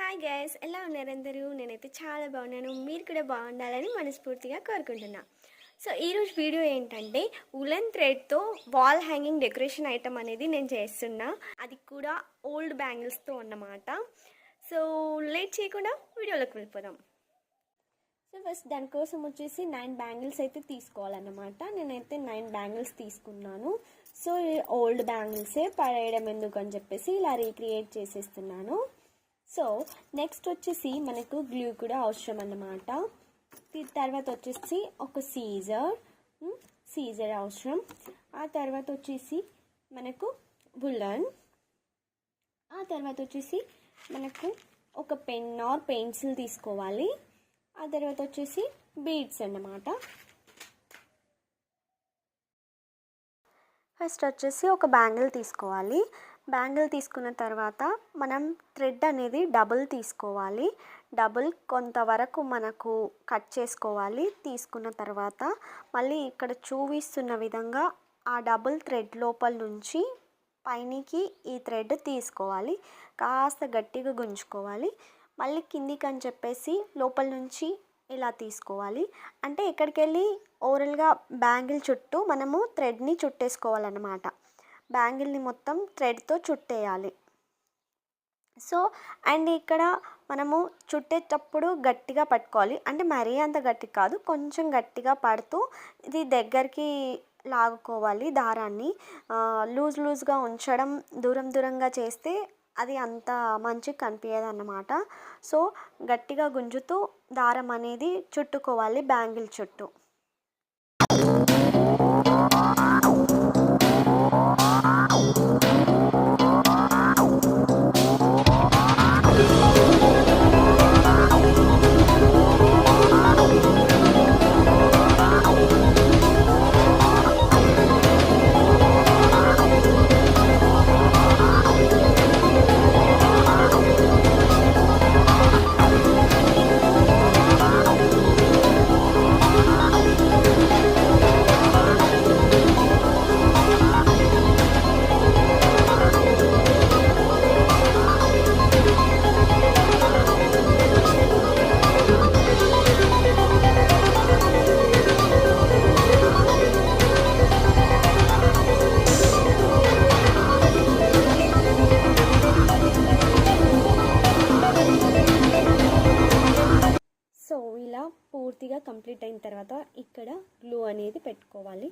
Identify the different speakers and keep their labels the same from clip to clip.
Speaker 1: Hi guys, ఎలా ఉన్నారు అందరూ? నేనైతే చాలా బాగున్నాను. మీరు కూడా బాగుండాలని మనస్ఫూర్తిగా కోరుకుంటున్నా. సో ఈరోజు వీడియో ఏంటంటే ఉలెన్ థ్రెడ్తో వాల్ హ్యాంగింగ్ డెకరేషన్ ఐటమ్ అనేది నేను చేస్తున్నా. అది కూడా ఓల్డ్ బ్యాంగిల్స్తో అన్నమాట. సో లేట్ చేయకుండా వీడియోలోకి వెళ్ళిపోదాం. సో ఫస్ట్ దానికోసం వచ్చేసి 9 బ్యాంగిల్స్ అయితే తీసుకోవాలన్నమాట. నేనైతే 9 బ్యాంగిల్స్ తీసుకున్నాను. సో ఓల్డ్ బ్యాంగిల్సే పడేయడం ఎందుకు అని చెప్పేసి ఇలా రీక్రియేట్ చేసేస్తున్నాను. సో నెక్స్ట్ వచ్చేసి మనకు గ్లూ కూడా అవసరం అన్నమాట. తర్వాత వచ్చేసి ఒక సీజర్ అవసరం. ఆ తర్వాత వచ్చేసి మనకు ఉలెన్. ఆ తర్వాత వచ్చేసి మనకు ఒక పెన్ ఆర్ పెన్సిల్ తీసుకోవాలి. ఆ తర్వాత వచ్చేసి బీడ్స్ అన్నమాట. ఫస్ట్ వచ్చేసి ఒక బ్యాంగిల్ తీసుకోవాలి. బ్యాంగిల్ తీసుకున్న తర్వాత మనం థ్రెడ్ అనేది డబుల్ తీసుకోవాలి. డబుల్ కొంతవరకు మనకు కట్ చేసుకోవాలి. తీసుకున్న తర్వాత మళ్ళీ ఇక్కడ చూపిస్తున్న విధంగా ఆ డబుల్ థ్రెడ్ లోపల నుంచి పైనికి ఈ థ్రెడ్ తీసుకోవాలి. కాస్త గట్టిగా గుంజుకోవాలి. మళ్ళీ కిందికి అని చెప్పేసి లోపల నుంచి ఇలా తీసుకోవాలి. అంటే ఇక్కడికి వెళ్ళి ఓవరాల్గా బ్యాంగిల్ చుట్టూ మనము థ్రెడ్ని చుట్టేసుకోవాలన్నమాట. బ్యాంగిల్ని మొత్తం థ్రెడ్తో చుట్టేయాలి. సో అండ్ ఇక్కడ మనము చుట్టేటప్పుడు గట్టిగా పట్టుకోవాలి. అంటే మరీ అంత గట్టి కాదు, కొంచెం గట్టిగా పడుతూ ఇది దగ్గరికి లాగుకోవాలి. దారాన్ని లూజ్గా ఉంచడం, దూరంగా చేస్తే అది అంత మంచిగా కనిపించదు అన్నమాట. సో గట్టిగా గుంజుతూ దారం అనేది చుట్టుకోవాలి బ్యాంగిల్ చుట్టూ. ఇలా పూర్తిగా కంప్లీట్ అయిన తర్వాత ఇక్కడ గ్లూ అనేది పెట్టుకోవాలి.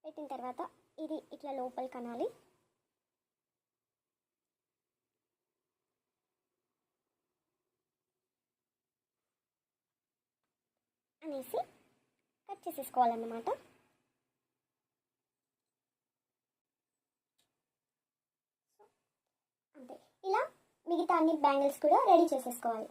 Speaker 2: పెట్టిన తర్వాత ఇది ఇట్లా లోపల కనాలి. అనేసి కట్ చేసేసుకోవాలన్నమాట. అంతే. ఇలా మిగతా అన్ని బ్యాంగిల్స్ కూడా రెడీ చేసేసుకోవాలి.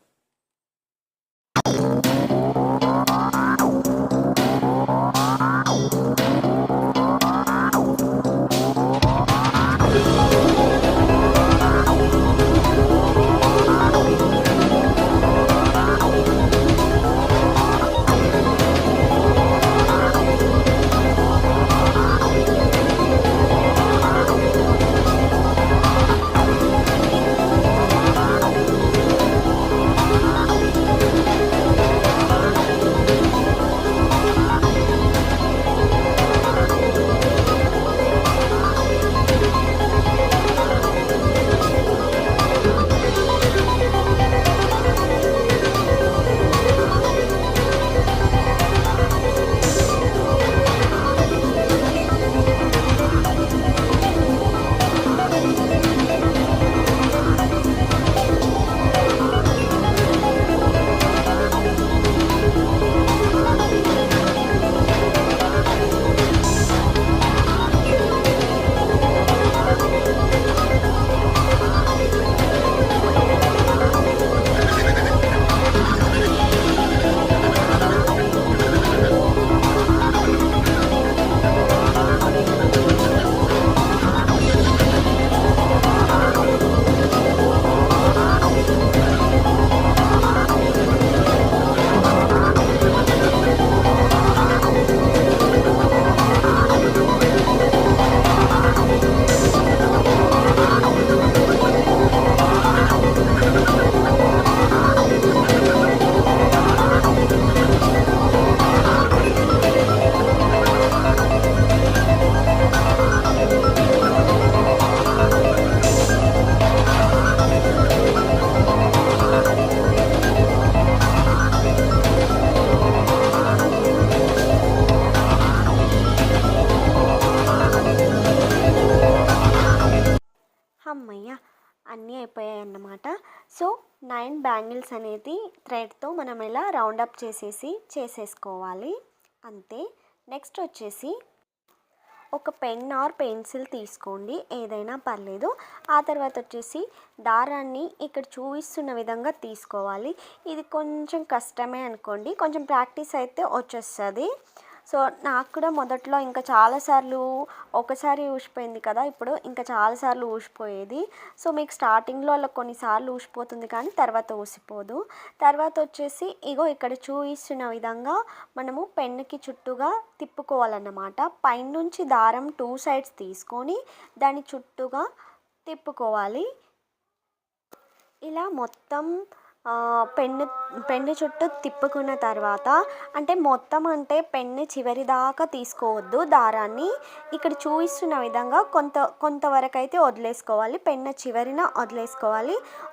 Speaker 1: హమ్మయ్య అన్నీ అయిపోయాయి అన్నమాట. సో 9 బ్యాంగిల్స్ అనేది థ్రెడ్తో మనం ఇలా రౌండప్ చేసేసుకోవాలి అంతే. నెక్స్ట్ వచ్చేసి ఒక పెన్ ఆర్ పెన్సిల్ తీసుకోండి, ఏదైనా పర్లేదు. ఆ తర్వాత వచ్చేసి దారాన్ని ఇక్కడ చూపిస్తున్న విధంగా తీసుకోవాలి. ఇది కొంచెం కష్టమే అనుకోండి, కొంచెం ప్రాక్టీస్ అయితే వచ్చేస్తుంది. సో నాకు కూడా మొదట్లో ఇంకా చాలాసార్లు ఒకసారి ఊసిపోయింది కదా, ఇప్పుడు ఇంకా చాలాసార్లు ఊసిపోయేది. సో మీకు స్టార్టింగ్లో అలా కొన్నిసార్లు ఊసిపోతుంది కానీ తర్వాత ఊసిపోదు. తర్వాత వచ్చేసి ఇగో ఇక్కడ చూపిస్తున్న విధంగా మనము పెన్నుకి చుట్టూగా తిప్పుకోవాలన్నమాట. పైనుంచి దారం 2 సైడ్స్ తీసుకొని దాని చుట్టూగా తిప్పుకోవాలి. ఇలా మొత్తం పెన్ను చుట్టూ తిప్పుకున్న తర్వాత, అంటే మొత్తం అంటే పెన్ను చివరి దాకా తీసుకోవద్దు దారాన్ని. ఇక్కడ చూపిస్తున్న విధంగా కొంతవరకు అయితే వదిలేసుకోవాలి, పెన్ను చివరిన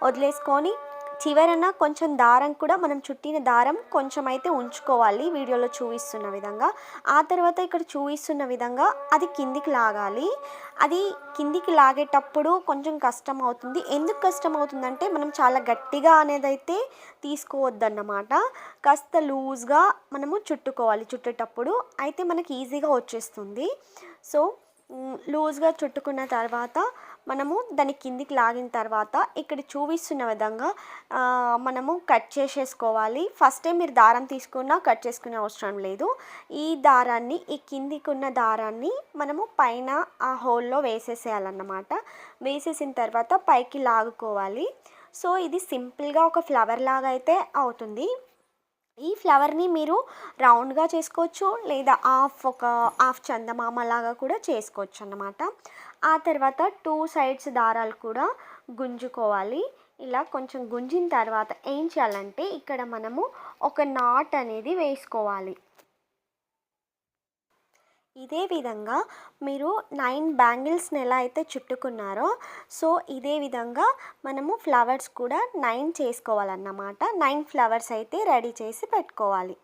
Speaker 1: వదిలేసుకొని చివరన కొంచెం దారం కూడా మనం చుట్టిన దారం కొంచెం అయితే ఉంచుకోవాలి వీడియోలో చూపిస్తున్న విధంగా. ఆ తర్వాత ఇక్కడ చూపిస్తున్న విధంగా అది కిందికి లాగాలి. అది కిందికి లాగేటప్పుడు కొంచెం కష్టం అవుతుంది. ఎందుకు కష్టం అవుతుందంటే మనం చాలా గట్టిగా అనేది అయితే తీసుకోవద్దన్నమాట. కాస్త లూజ్గా మనము చుట్టుకోవాలి. చుట్టేటప్పుడు అయితే మనకి ఈజీగా వచ్చేస్తుంది. సో లూజ్గా చుట్టుకున్న తర్వాత మనము దాన్ని కిందికి లాగిన తర్వాత ఇక్కడ చూపిస్తున్న విధంగా మనము కట్ చేసేసుకోవాలి. ఫస్ట్ టైం మీరు దారం తీసుకున్నా కట్ చేసుకునే అవసరం లేదు. ఈ దారాన్ని, ఈ కిందికి ఉన్న దారాన్ని మనము పైన ఆ హోల్లో వేసేసేయాలన్నమాట. వేసేసిన తర్వాత పైకి లాగుకోవాలి. సో ఇది సింపుల్గా ఒక ఫ్లవర్ లాగా అయితే అవుతుంది. ఈ ఫ్లవర్ని మీరు రౌండ్గా చేసుకోవచ్చు, లేదా హాఫ్ చందమామ లాగా కూడా చేసుకోవచ్చు అన్నమాట. ఆ తర్వాత 2 సైడ్స్ దారాలు కూడా గుంజుకోవాలి. ఇలా కొంచెం గుంజిన తర్వాత ఏం చేయాలంటే ఇక్కడ మనము ఒక నాట్ అనేది వేసుకోవాలి. ఇదే విధంగా మీరు 9 బ్యాంగిల్స్ని ఎలా అయితే చుట్టుకున్నారో, సో ఇదే విధంగా మనము ఫ్లవర్స్ కూడా 9 చేసుకోవాలన్నమాట. 9 ఫ్లవర్స్ అయితే రెడీ చేసి పెట్టుకోవాలి.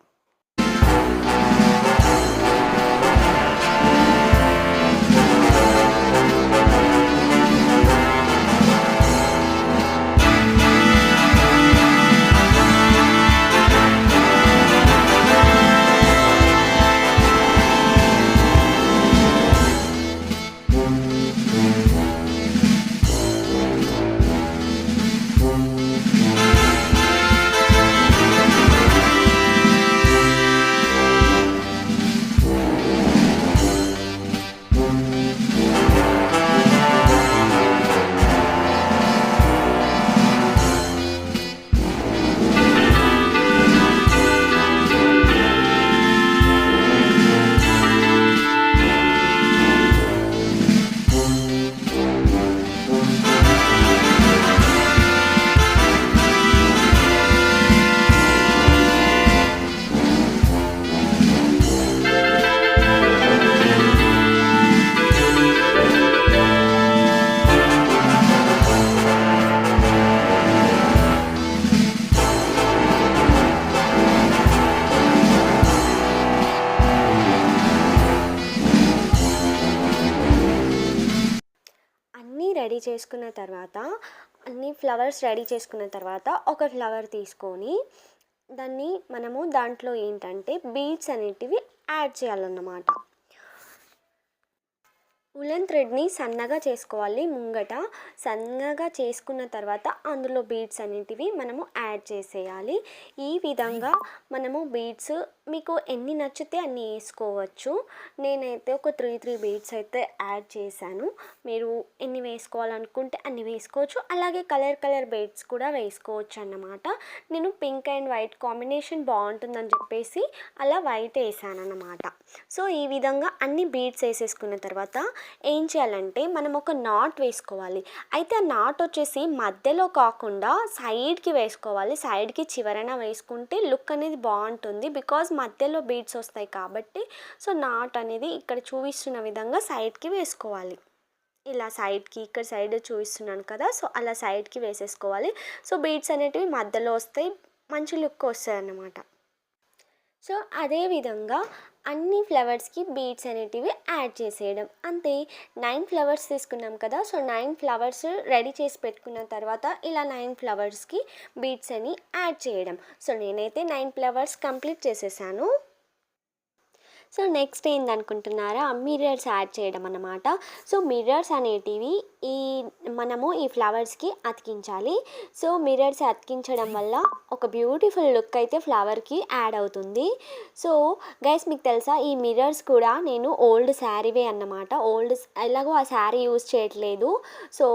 Speaker 1: రెడీ చేసుకున్న తర్వాత, అన్ని ఫ్లవర్స్ రెడీ చేసుకున్న తర్వాత ఒక ఫ్లవర్ తీసుకొని దాన్ని దాంట్లో ఏంటంటే బీడ్స్ అనేటివి యాడ్ చేయాలన్నమాట. ఉలెన్ థ్రెడ్ని సన్నగా చేసుకోవాలి. ముంగట సన్నగా చేసుకున్న తర్వాత అందులో బీడ్స్ అనేటివి మనము యాడ్ చేసేయాలి. ఈ విధంగా మనము బీడ్స్ మీకు ఎన్ని నచ్చితే అన్ని వేసుకోవచ్చు. నేనైతే ఒక 3 బీడ్స్ అయితే యాడ్ చేశాను. మీరు ఎన్ని వేసుకోవాలనుకుంటే అన్ని వేసుకోవచ్చు. అలాగే కలర్ బీడ్స్ కూడా వేసుకోవచ్చు అన్నమాట. నేను పింక్ అండ్ వైట్ కాంబినేషన్ బాగుంటుందని చెప్పేసి అలా వైట్ వేసాను అన్నమాట. సో ఈ విధంగా అన్ని బీడ్స్ వేసేసుకున్న తర్వాత ఏం చేయాలంటే మనం ఒక నాట్ వేసుకోవాలి. అయితే ఆ నాట్ వచ్చేసి మధ్యలో కాకుండా సైడ్కి వేసుకోవాలి. సైడ్కి చివరన వేసుకుంటే లుక్ అనేది బాగుంటుంది, బికాజ్ మధ్యలో బీడ్స్ వస్తాయి కాబట్టి. సో నాట్ అనేది ఇక్కడ చూపిస్తున్న విధంగా సైడ్కి వేసుకోవాలి. ఇలా సైడ్కి, ఇక్కడ సైడ్ చూపిస్తున్నాను కదా, సో అలా సైడ్కి వేసేసుకోవాలి. సో బీడ్స్ అనేటివి మధ్యలో వస్తాయి, మంచి లుక్ వస్తాయి అన్నమాట. సో అదేవిధంగా అన్ని ఫ్లవర్స్కి బీడ్స్ అనేటివి యాడ్ చేసేయడం అంతే. 9 ఫ్లవర్స్ తీసుకున్నాం కదా, సో 9 ఫ్లవర్స్ రెడీ చేసి పెట్టుకున్న తర్వాత ఇలా 9 ఫ్లవర్స్కి బీడ్స్ అని యాడ్ చేయడం. సో నేనైతే 9 ఫ్లవర్స్ కంప్లీట్ చేసేసాను. సో నెక్స్ట్ ఏందనుకుంటున్నారా, మిర్రర్స్ యాడ్ చేయడం అన్నమాట. సో మిర్రర్స్ అనేటివి మనము ఈ ఫ్లవర్స్కి అతికించాలి. సో మిర్రర్స్ అతికించడం వల్ల ఒక బ్యూటిఫుల్ లుక్ అయితే ఫ్లవర్కి యాడ్ అవుతుంది. సో గైస్ మీకు తెలుసా, ఈ మిర్రర్స్ కూడా నేను ఓల్డ్ శారీవే అన్నమాట. ఎలాగో ఆ శారీ యూజ్ చేయట్లేదు. సో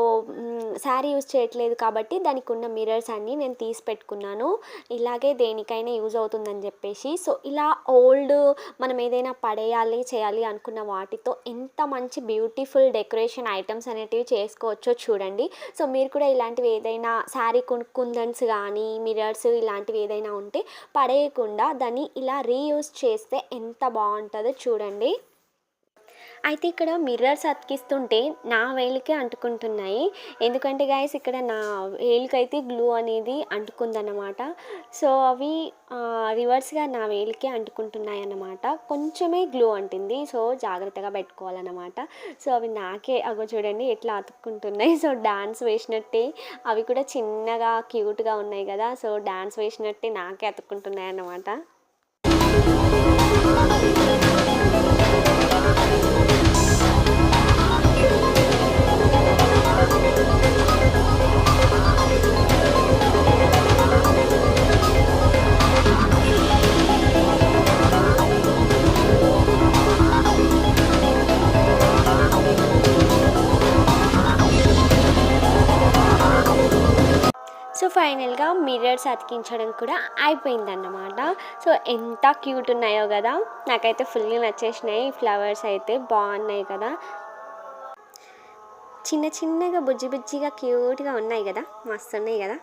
Speaker 1: శారీ యూజ్ చేయట్లేదు కాబట్టి దానికి ఉన్న మిర్రర్స్ అన్నీ నేను తీసి పెట్టుకున్నాను. ఇలాగే దేనికైనా యూజ్ అవుతుందని చెప్పేసి. సో ఇలా ఓల్డ్ మనం ఏదైనా పడేయాలి చేయాలి అనుకున్న వాటితో ఎంత మంచి బ్యూటిఫుల్ డెకరేషన్ ఐటమ్స్ అనేటివి చేసుకోవచ్చో చూడండి. సో మీరు కూడా ఇలాంటివి ఏదైనా శారీ కుందన్స్ కానీ మిర్రర్స్ ఇలాంటివి ఏదైనా ఉంటే పడేయకుండా దాన్ని ఇలా రీయూజ్ చేస్తే ఎంత బాగుంటుందో చూడండి. అయితే ఇక్కడ మిర్రర్స్ అతికిస్తుంటే నా వేలికే అంటుకుంటున్నాయి. ఎందుకంటే గైస్ ఇక్కడ నా వేలికైతే గ్లూ అనేది అంటుకుందన్నమాట. సో అవి రివర్స్గా నా వేలికే అంటుకుంటున్నాయి అన్నమాట. కొంచెమే గ్లూ అంటుంది. సో జాగ్రత్తగా పెట్టుకోవాలన్నమాట. సో అవి నాకే చూడండి ఎట్లా అతుక్కుంటున్నాయి. సో డాన్స్ వేసినట్టే అవి కూడా చిన్నగా క్యూట్గా ఉన్నాయి కదా. సో డాన్స్ వేసినట్టే నాకే అతుక్కుంటున్నాయి అన్నమాట. సో ఫైనల్గా మిర్రర్స్ అతికించడం కూడా అయిపోయిందన్నమాట. సో ఎంత క్యూట్ ఉన్నాయో కదా, నాకైతే ఫుల్గా నచ్చేసినాయి. ఫ్లవర్స్ అయితే బాగున్నాయి కదా, చిన్న చిన్నగా బుజ్జి బుజ్జిగా క్యూట్గా ఉన్నాయి కదా, మస్తు ఉన్నాయి కదా.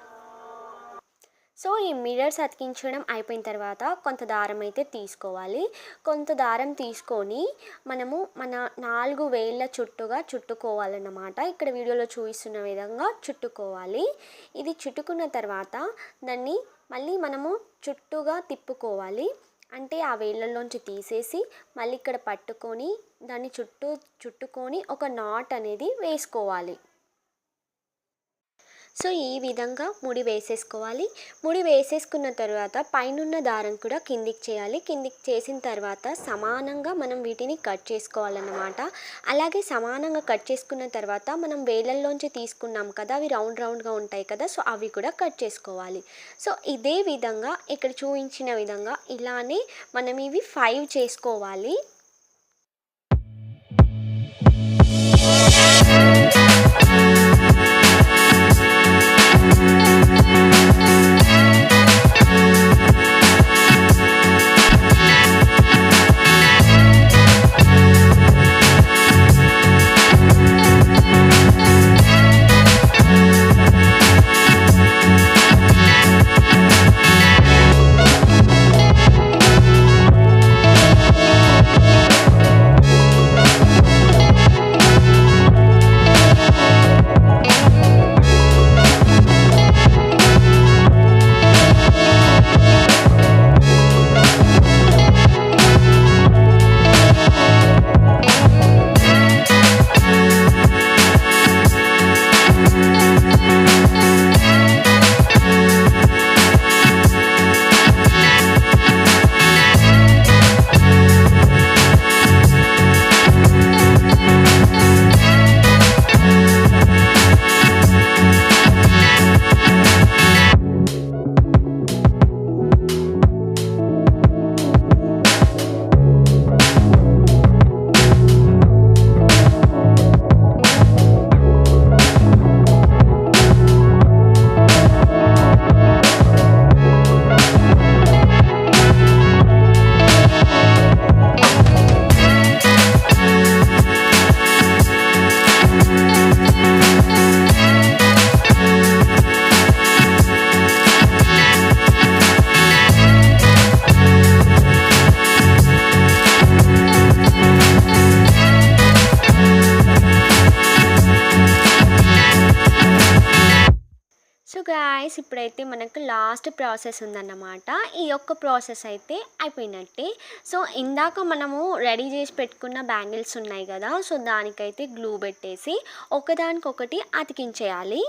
Speaker 1: సో ఈ మిర్రర్స్ అతికించడం అయిపోయిన తర్వాత కొంత దారం అయితే తీసుకోవాలి. కొంత దారం తీసుకొని మనము మన 4 వేళ్ళ చుట్టూగా చుట్టుకోవాలన్నమాట. ఇక్కడ వీడియోలో చూపిస్తున్న విధంగా చుట్టుకోవాలి. ఇది చుట్టుకున్న తర్వాత దాన్ని మళ్ళీ మనము చుట్టూగా తిప్పుకోవాలి. అంటే ఆ వేళ్ళల్లోంచి తీసేసి మళ్ళీ ఇక్కడ పట్టుకొని దాన్ని చుట్టుకొని ఒక నాట్ అనేది వేసుకోవాలి. సో ఈ విధంగా ముడి వేసేసుకోవాలి. ముడి వేసేసుకున్న తర్వాత పైనున్న దారం కూడా కిందికి చేయాలి. కిందికి చేసిన తర్వాత సమానంగా మనం వీటిని కట్ చేసుకోవాలన్నమాట. అలాగే సమానంగా కట్ చేసుకున్న తర్వాత మనం వేలల్లోంచి తీసుకున్నాం కదా, అవి రౌండ్గా ఉంటాయి కదా, సో అవి కూడా కట్ చేసుకోవాలి. సో ఇదే విధంగా ఇక్కడ చూపించిన విధంగా ఇలానే మనం ఇవి 5 చేసుకోవాలి. గాయ్స్ ఇప్పుడైతే మనకు లాస్ట్ ప్రాసెస్ ఉందన్నమాట. ఈ ఒక్క ప్రాసెస్ అయితే అయిపోయినట్టే. సో ఇందాక మనము రెడీ చేసి పెట్టుకున్న బ్యాంగిల్స్ ఉన్నాయి కదా, సో దానికైతే గ్లూ పెట్టేసి ఒకదానికొకటి అతికించేయాలి.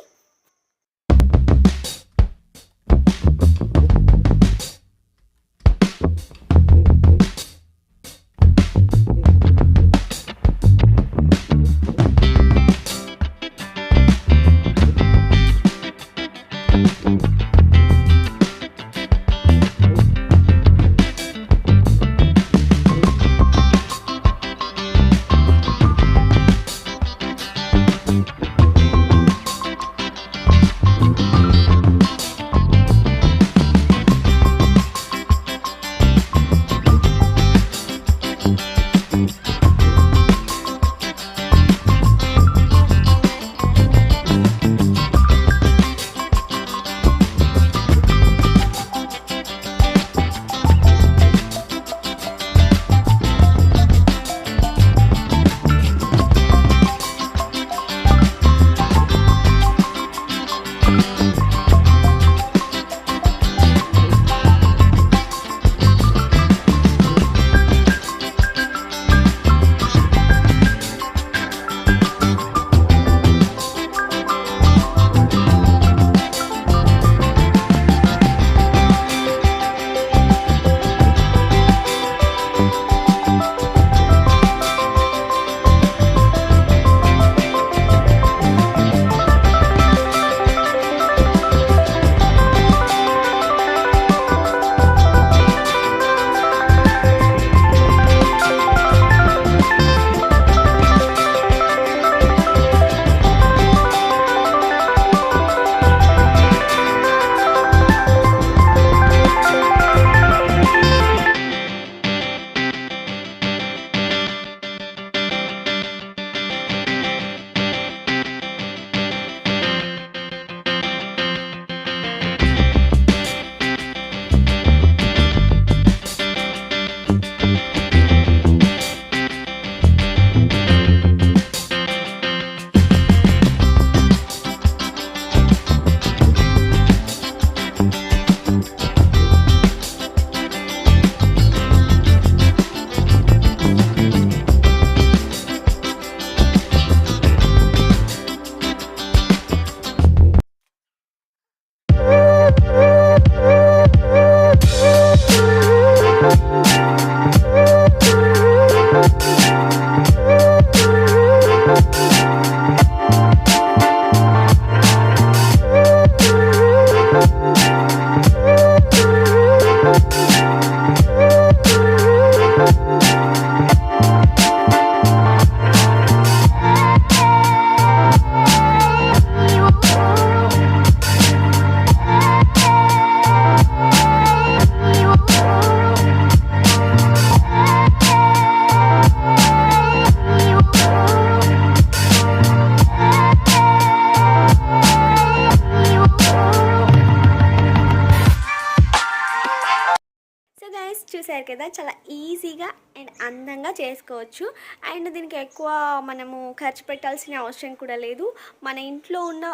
Speaker 1: చూసారు కదా, చాలా ఈజీగా అండ్ అందంగా చేసుకోవచ్చు. అండ్ దీనికి ఎక్కువ మనము ఖర్చు పెట్టాల్సిన అవసరం కూడా లేదు. మన ఇంట్లో ఉన్న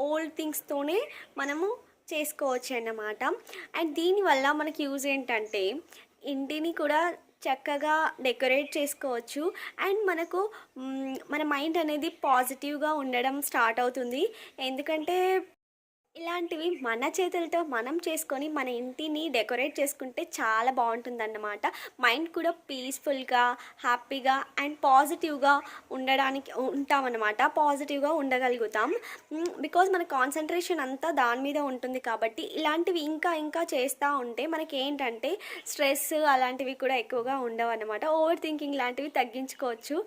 Speaker 1: ఓల్డ్ థింగ్స్తోనే మనము చేసుకోవచ్చు అన్నమాట. అండ్ దీనివల్ల మనకి యూజ్ ఏంటంటే ఇంటిని కూడా చక్కగా డెకరేట్ చేసుకోవచ్చు. అండ్ మనకు మన మైండ్ అనేది పాజిటివ్గా ఉండడం స్టార్ట్ అవుతుంది. ఎందుకంటే ఇలాంటివి మన చేతులతో మనం చేసుకొని మన ఇంటిని డెకరేట్ చేసుకుంటే చాలా బాగుంటుందన్నమాట. మైండ్ కూడా పీస్ఫుల్గా, హ్యాపీగా అండ్ పాజిటివ్గా ఉంటామన్నమాట. పాజిటివ్గా ఉండగలుగుతాం. బికాజ్ మన కాన్సన్ట్రేషన్ అంతా దాని మీద ఉంటుంది. కాబట్టి ఇలాంటివి ఇంకా ఇంకా చేస్తూ ఉంటే మనకి ఏంటంటే స్ట్రెస్ అలాంటివి కూడా ఎక్కువగా ఉండవు అన్నమాట. ఓవర్ థింకింగ్ లాంటివి తగ్గించుకోవచ్చు.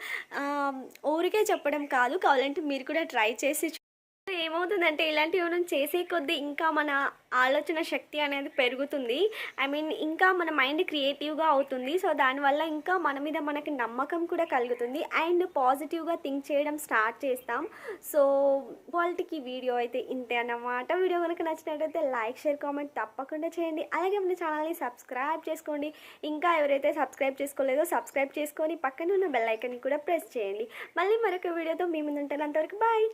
Speaker 1: ఊరికే చెప్పడం కాదు, కావాలంటే మీరు కూడా ట్రై చేసి ఏమవుతుందంటే ఇలాంటివి మనం చేసే కొద్దీ ఇంకా మన ఆలోచన శక్తి అనేది పెరుగుతుంది. ఇంకా మన మైండ్ క్రియేటివ్గా అవుతుంది. సో దానివల్ల ఇంకా మన మీద మనకి నమ్మకం కూడా కలుగుతుంది అండ్ పాజిటివ్గా థింక్ చేయడం స్టార్ట్ చేస్తాం. సో వాళ్ళకి వీడియో అయితే ఇంతే అన్నమాట. వీడియో కనుక నచ్చినట్లయితే లైక్, షేర్, కామెంట్ తప్పకుండా చేయండి. అలాగే మన ఛానల్ని సబ్స్క్రైబ్ చేసుకోండి. ఇంకా ఎవరైతే సబ్స్క్రైబ్ చేసుకోలేదో సబ్స్క్రైబ్ చేసుకొని పక్కన ఉన్న బెల్ ఐకాన్ని కూడా ప్రెస్ చేయండి. మళ్ళీ మరొక వీడియోతో మీ ముందు ఉంటాను. అంతవరకు బాయ్.